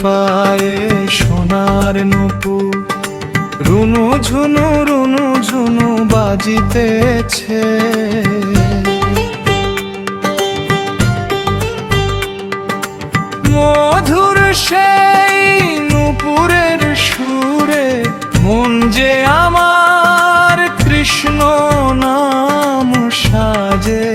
পায়ে সোনার নুপুর, রুনু ঝুনু বাজিতেছে। মধুর সেই নুপুরের সুরে মন যে আমার কৃষ্ণ নাম সাজে।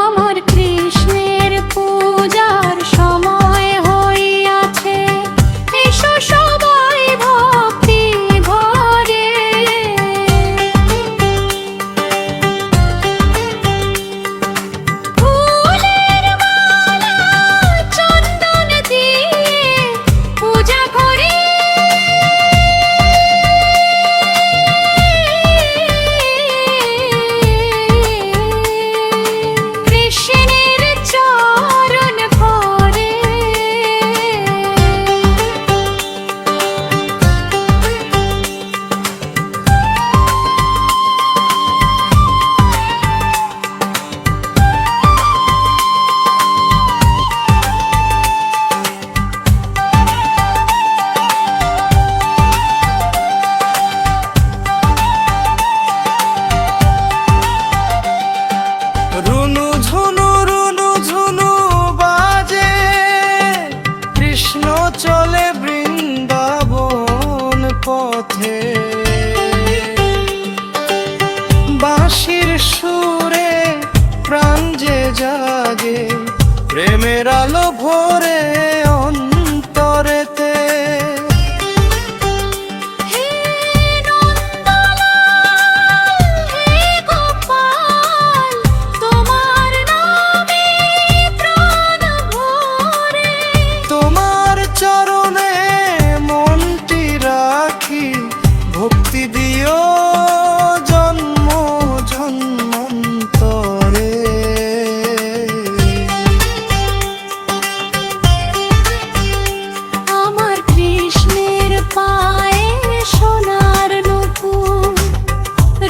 আমার কৃষ্ণের পূজার সময় হইয়াছে, এসো সবাই ভক্তি ভরে। ফুলের মালা চন্দন দিয়ে পূজা করি, কৃষ্ণের চরণ ভরে। রুনু ঝুনু বাজে, কৃষ্ণ চলে বৃন্দাবন পথে। বাঁশির সুরে প্রাণ যে জাগে, প্রেমের আলো ভরে অন্তরেতে। হে নন্দলাল, হে গোপাল, তোমার নামে প্রাণ ভরে। তোমার চরণে মনটি রাখি, ভক্তি দিও জন্ম জন্মান্তরে। আমার কৃষ্ণের পায়ে সোনার নুপুর,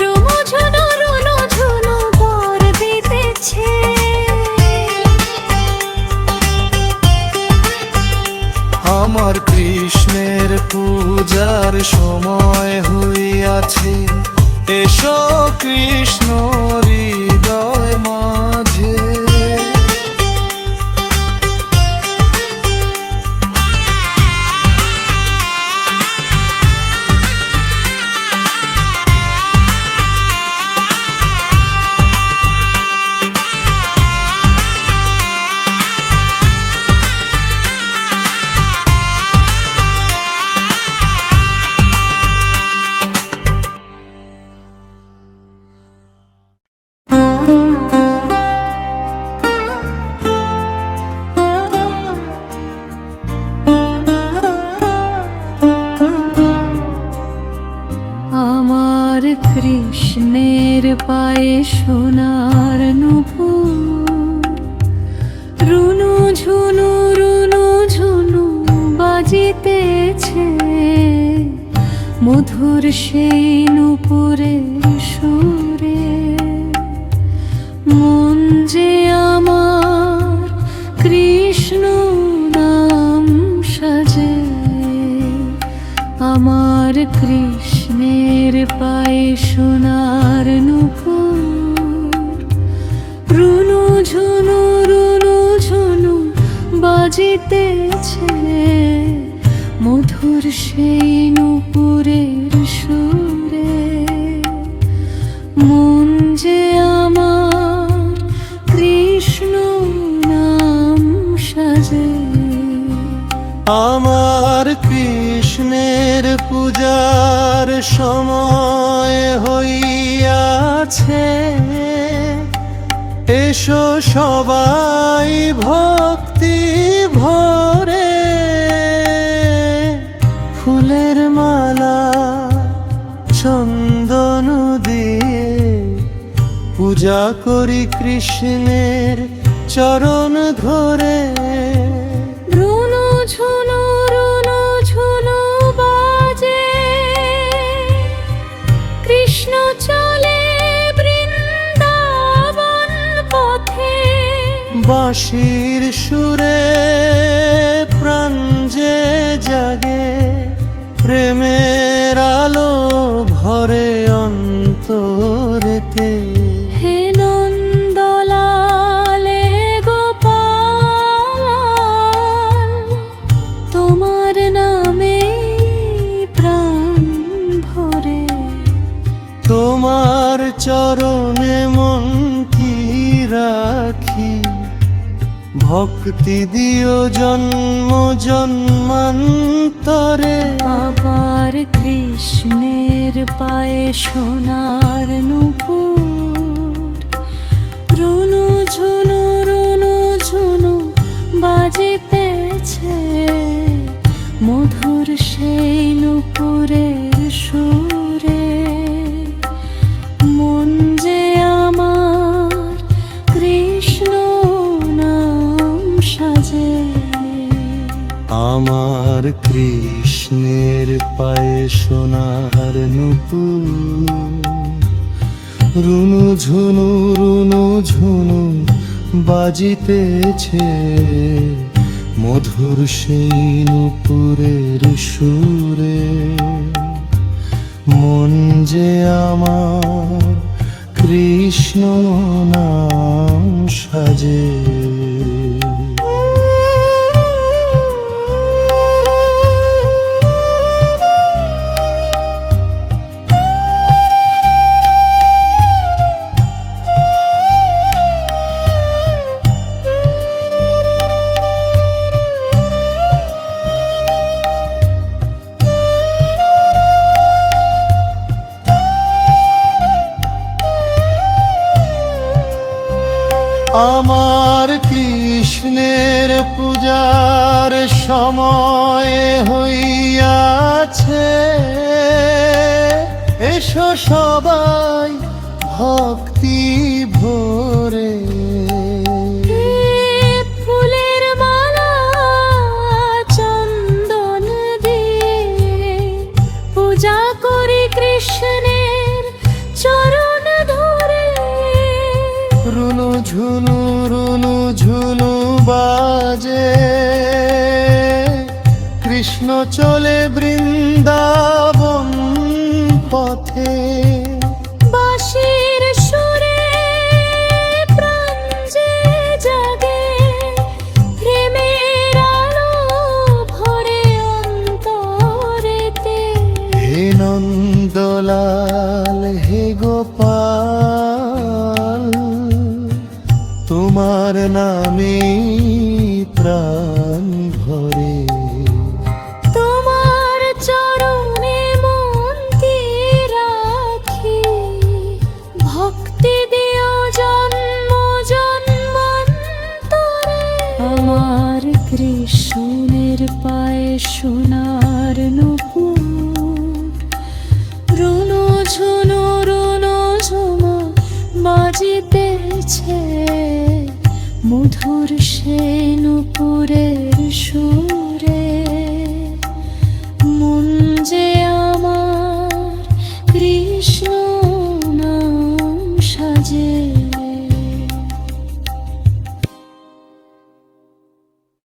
রুনু ঝুনু বর দিতেছে। আমার কৃষ্ণের পূজার সময় হইয়াছে, এসো কৃষ্ণ হৃদয় মাঝে। আমার কৃষ্ণের পায়ে সোনার নুপুর, রুনু ঝুনু বাজিতেছে। মধুর সেই নুপুরের সুরে মন যে আমার কৃষ্ণ নাম সাজে। আমার কৃষ্ণের পায়ে সোনার নুপুর, রুনু ঝুনু বাজিতেছে। মধুর সেই নুপুরের সুরে মন যে আমার কৃষ্ণ নাম সাজে। আমার কৃষ্ণের পূজার সময় হইয়াছে, এসো সবাই ভক্তি ভরে। ফুলের মালা চন্দন দিয়ে পূজা করি কৃষ্ণের চরণ ধরে। রুনু ঝুনু বাজে, কৃষ্ণ চলে বৃন্দাবন পথে। বাঁশির সুরে ভক্তি দিও জন্ম জন্মান্তরে। আবার কৃষ্ণের পায়ে সোনার নূপুর, রুনু ঝুনু রুনু ঝুনু বাজিতেছে, মধুর সেই নূপুরের সুরে। মন যে আমার কৃষ্ণ নাম সাজে। আমার কৃষ্ণের পায়ে সোনার নূপুর, রুনু ঝুনু বাজিতেছে, মধুর সেই নূপুরের সুরে। মন যে আমার কৃষ্ণ নাম সাজে। আমার কৃষ্ণের পূজার সময় হইয়াছে, এসো সবাই ভক্তি ভরে। ফুলের মালা চন্দন দিয়ে পূজা করি কৃষ্ণের চরণ ধরে। রুনু ঝুনু বাজে, কৃষ্ণ চলে বৃন্দাবন পথে। বাঁশির সুরে প্রাণ যে জাগে, প্রেমের আলো ভরে অন্তরেতে। হে নন্দলাল হে গোপাল, তোমার নামে প্রাণ ভরে। তোমার চরণে মনকে রাখি, ভক্তি দিও জন্ম জন্মান্তরে। আমার কৃষ্ণের পায়ে সোনার নূপুর, রুনু ঝুনু বাজিতেছে, মধুর সেই নূপুরে